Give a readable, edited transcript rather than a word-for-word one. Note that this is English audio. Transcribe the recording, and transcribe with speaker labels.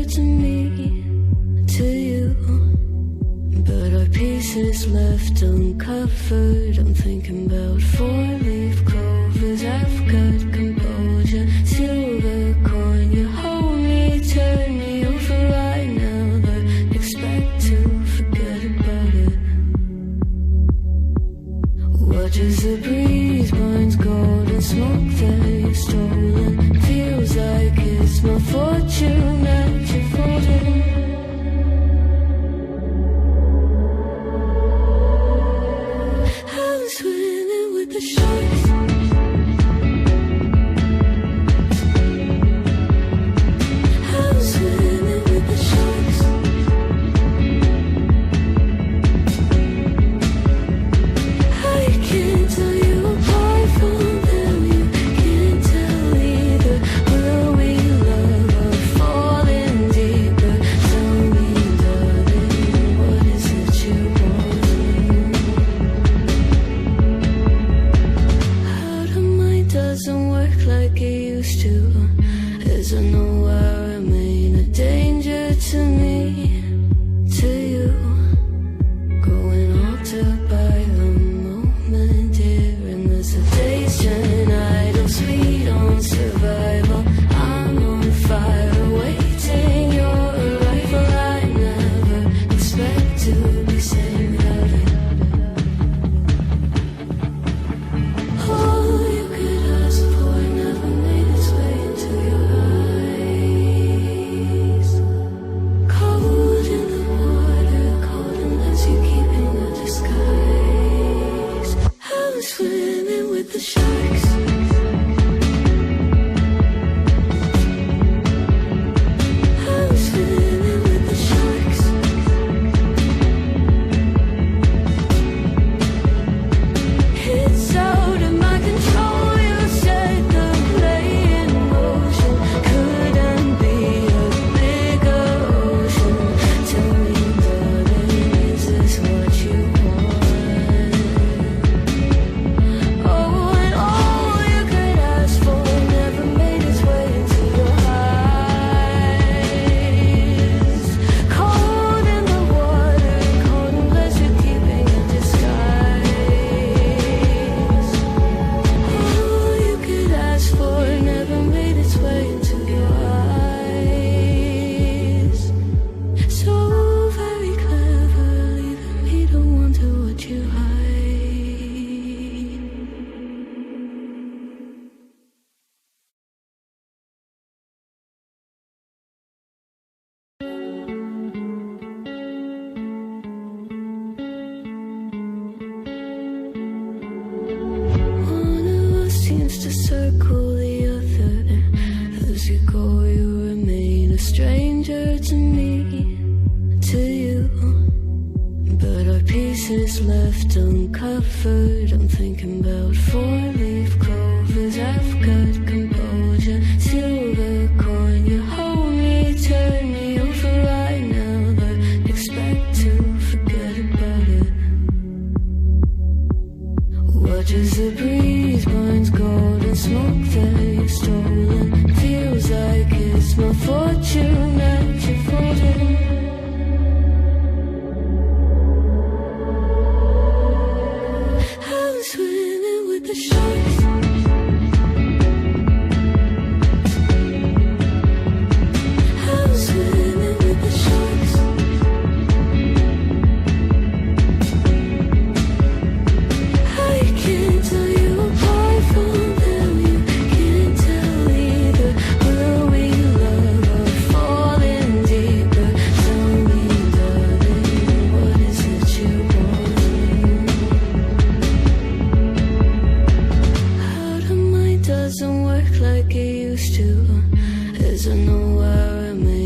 Speaker 1: to me, to you. But our pieces left uncovered. I'm thinking about four-leaf clovers. I've got composure, silver coin. You hold me, turn me over right now, but expect to forget about it. Watch as the breeze burns golden smoke that you've stolen. Feels like it's my fortune that you're folding. I'm swimming with the sharks. I'm swimming with the sharks. I can't tell you apart from them. You can't tell either. Will we love or falling deeper? Tell me, darling, what is it you want? Out of mind doesn't work like it used to. As I know I remain a danger to me, to you. Going altered by the moment, dear. And as the days turn idle, sweet on survival, I'm on fire, waiting your arrival. I never expect to be saved without it. All you could ask for never made its way into your eyes. Cold in the water, cold unless you keep in a disguise. I'm swimming with the sharks. I'm swimming with the sharks. It's out of my control. You set the play in motion. Couldn't be a bigger ocean. Tell me, darling, is this what you want? Oh, and all you could ask for never made its way into your eyes. Cold in the water, cold unless you're keeping a disguise. All you could ask for never made its way into your eyes. So very clever, leaving me to wonder what you hide. One of us seems to circle the other. As you go, you remain a stranger to me, to you. But our pieces left uncovered. I'm thinking about four-leaf clovers. I've got composure, silver coin. You hold me, turn me over right now, but expect to forget about it. Watch as the breeze burns golden smoke that you've stolen. Feels like it's my fortune that you're folding. I'm swimming with the sharks. I'm swimming with the sharks. I can't tell you apart from them. You can't tell either. Will we love or falling deeper? Tell me, darling, what is it you want? Out of mind doesn't work like it used to. As I know I remain